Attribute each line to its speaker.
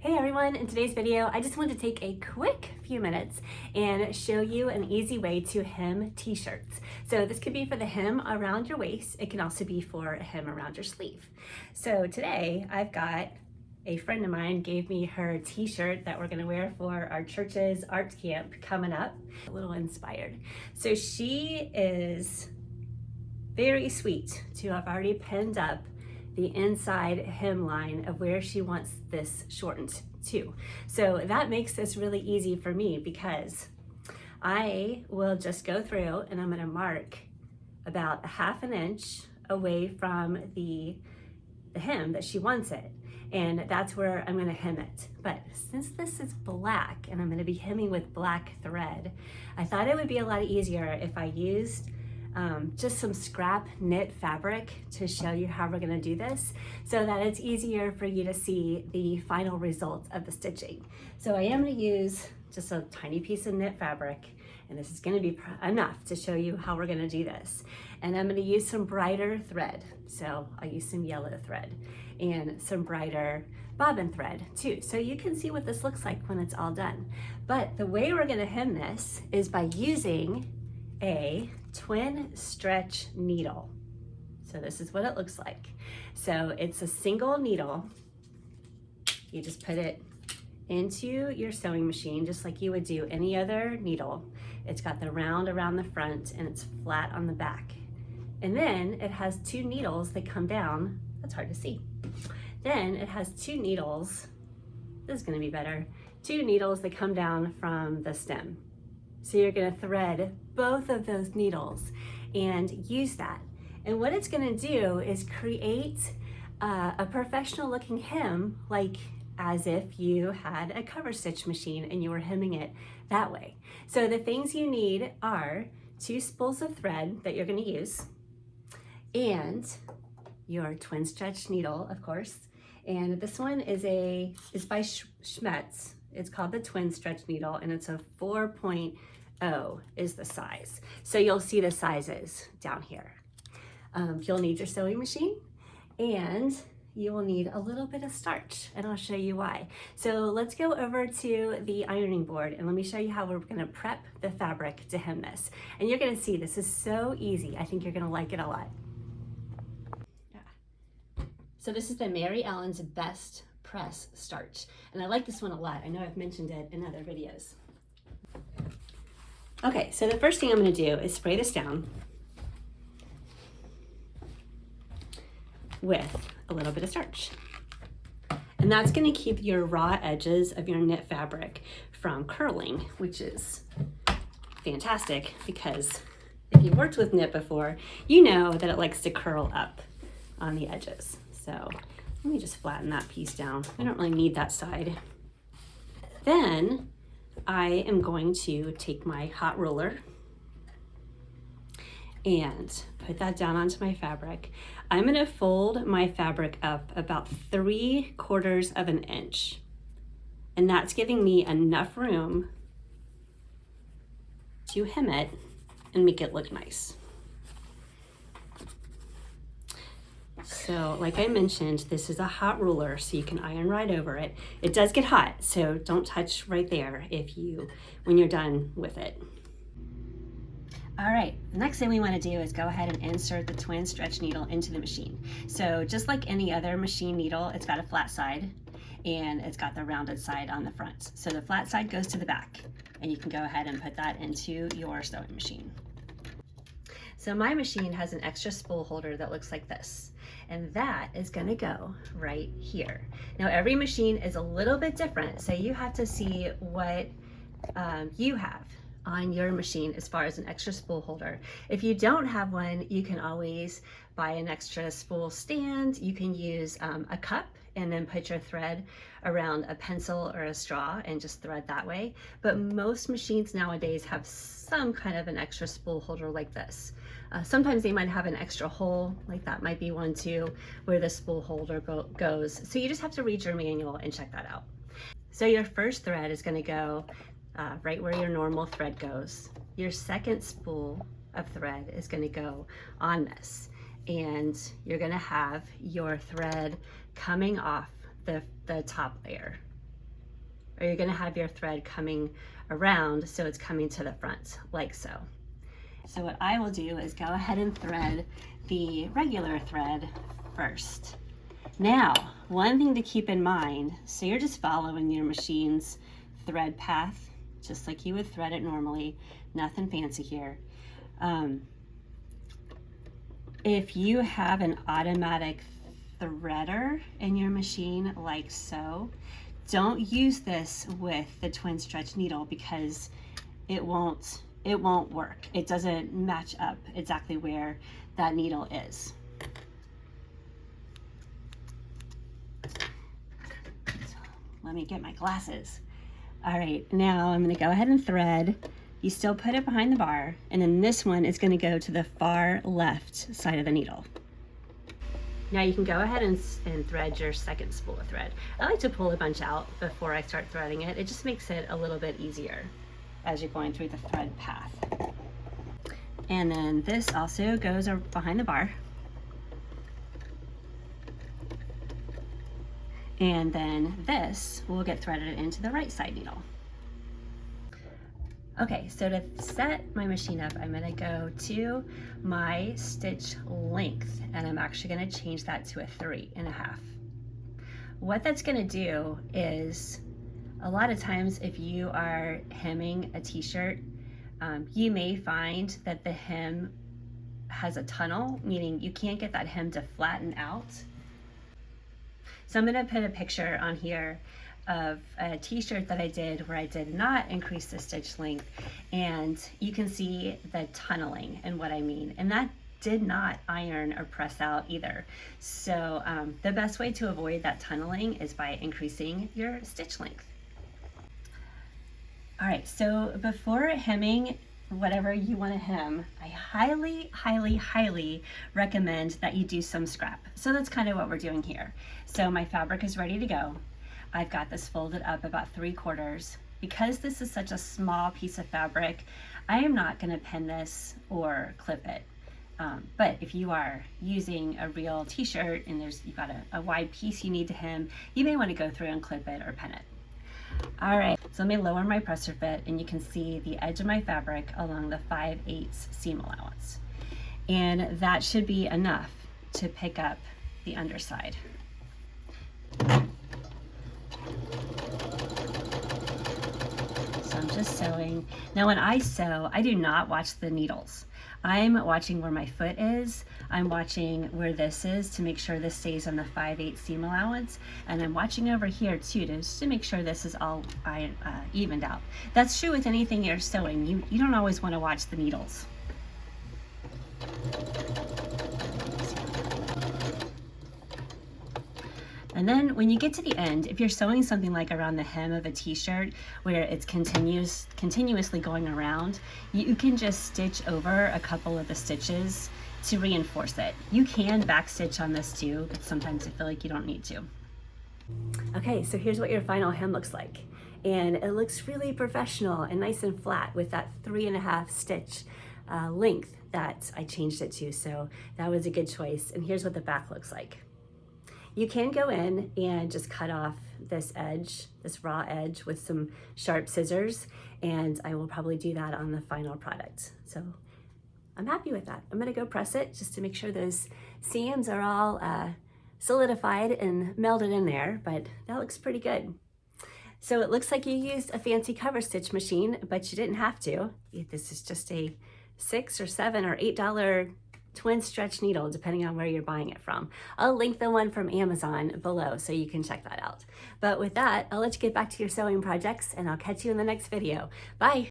Speaker 1: Hey everyone, in today's video, I just wanted to take a quick few minutes and show you an easy way to hem t-shirts. So this could be for the hem around your waist. It can also be for a hem around your sleeve. So today I've got a friend of mine gave me her t-shirt that we're gonna wear for our church's art camp coming up. A little inspired. So she is very sweet to have already pinned up the inside hemline of where she wants this shortened to. So that makes this really easy for me because I will just go through and I'm gonna mark about 1/2 inch away from the hem that she wants it. And that's where I'm gonna hem it. But since this is black and I'm gonna be hemming with black thread, I thought it would be a lot easier if I used just some scrap knit fabric to show you how we're gonna do this so that it's easier for you to see the final result of the stitching. So I am gonna use just a tiny piece of knit fabric, and this is gonna be enough to show you how we're gonna do this. And I'm gonna use some brighter thread. So I'll use some yellow thread and some brighter bobbin thread too. So you can see what this looks like when it's all done. But the way we're gonna hem this is by using a twin stretch needle. So this is what it looks like. So it's a single needle. You just put it into your sewing machine just like you would do any other needle. It's got the round around the front and it's flat on the back. And then it has 2 needles that come down. That's hard to see. Then it has 2 needles. This is gonna be better. 2 needles that come down from the stem. So you're gonna thread both of those needles and use that. And what it's gonna do is create a professional looking hem, like as if you had a cover stitch machine and you were hemming it that way. So the things you need are 2 spools of thread that you're gonna use and your twin stretch needle, of course. And this one is by Schmetz. It's called the twin stretch needle and it's a 4.0 is the size. So you'll see the sizes down here. You'll need your sewing machine and you will need a little bit of starch and I'll show you why. So let's go over to the ironing board and let me show you how we're gonna prep the fabric to hem this. And you're gonna see this is so easy. I think you're gonna like it a lot. So this is the Mary Ellen's Best Press Starch. And I like this one a lot. I know I've mentioned it in other videos. Okay, so the first thing I'm gonna do is spray this down with a little bit of starch. And that's gonna keep your raw edges of your knit fabric from curling, which is fantastic because if you've worked with knit before, you know that it likes to curl up on the edges. So let me just flatten that piece down. I don't really need that side. Then I am going to take my hot ruler and put that down onto my fabric. I'm gonna fold my fabric up about 3/4 of an inch. And that's giving me enough room to hem it and make it look nice. So like I mentioned, this is a hot ruler, so you can iron right over it. It does get hot, so don't touch right there when you're done with it. All right, the next thing we want to do is go ahead and insert the twin stretch needle into the machine. So just like any other machine needle, it's got a flat side and it's got the rounded side on the front. So the flat side goes to the back and you can go ahead and put that into your sewing machine. So my machine has an extra spool holder that looks like this. And that is gonna go right here. Now every machine is a little bit different, so you have to see what you have on your machine as far as an extra spool holder. If you don't have one, you can always buy an extra spool stand. You can use a cup and then put your thread around a pencil or a straw and just thread that way. But most machines nowadays have some kind of an extra spool holder like this. Sometimes they might have an extra hole, like that might be one too, where the spool holder goes. So you just have to read your manual and check that out. So your first thread is gonna go right where your normal thread goes. Your second spool of thread is gonna go on this. And you're gonna have your thread coming off the top layer. or you're gonna have your thread coming around so it's coming to the front, like so. So what I will do is go ahead and thread the regular thread first. Now, one thing to keep in mind, so you're just following your machine's thread path, just like you would thread it normally, nothing fancy here. If you have an automatic threader in your machine, like so, don't use this with the twin stretch needle because it won't work. It doesn't match up exactly where that needle is. So, let me get my glasses. All right, now I'm gonna go ahead and thread. You still put it behind the bar, and then this one is gonna go to the far left side of the needle. Now you can go ahead and thread your second spool of thread. I like to pull a bunch out before I start threading it. It just makes it a little bit easier as you're going through the thread path. And then this also goes behind the bar. And then this will get threaded into the right side needle. Okay, so to set my machine up, I'm gonna go to my stitch length, and I'm actually gonna change that to a 3.5. What that's gonna do is, a lot of times if you are hemming a t-shirt, you may find that the hem has a tunnel, meaning you can't get that hem to flatten out. So I'm gonna put a picture on here of a t-shirt that I did where I did not increase the stitch length, and you can see the tunneling and what I mean, and that did not iron or press out either. So the best way to avoid that tunneling is by increasing your stitch length. All right, so before hemming whatever you want to hem, I highly, highly, highly recommend that you do some scrap. So that's kind of what we're doing here. So my fabric is ready to go. I've got this folded up about 3/4. Because this is such a small piece of fabric, I am not going to pin this or clip it. But if you are using a real t-shirt and you've got a wide piece you need to hem, you may want to go through and clip it or pin it. All right, so let me lower my presser fit, and you can see the edge of my fabric along the 5/8 seam allowance. And that should be enough to pick up the underside. I'm just sewing. Now when I sew, I do not watch the needles. I'm watching where my foot is. I'm watching where this is to make sure this stays on the 5/8 seam allowance. And I'm watching over here too, just to make sure this is all evened out. That's true with anything you're sewing. You don't always want to watch the needles. And then when you get to the end, if you're sewing something like around the hem of a t-shirt where it's continuously going around, you can just stitch over a couple of the stitches to reinforce it. You can backstitch on this too, but sometimes I feel like you don't need to. Okay, so here's what your final hem looks like. And it looks really professional and nice and flat with that 3.5 stitch length that I changed it to. So that was a good choice. And here's what the back looks like. You can go in and just cut off this edge, this raw edge, with some sharp scissors, and I will probably do that on the final product. So I'm happy with that. I'm gonna go press it just to make sure those seams are all solidified and melded in there, but that looks pretty good. So it looks like you used a fancy cover stitch machine, but you didn't have to. This is just a $6 or $7 or $8 twin stretch needle, depending on where you're buying it from. I'll link the one from Amazon below so you can check that out. But with that, I'll let you get back to your sewing projects, and I'll catch you in the next video. Bye.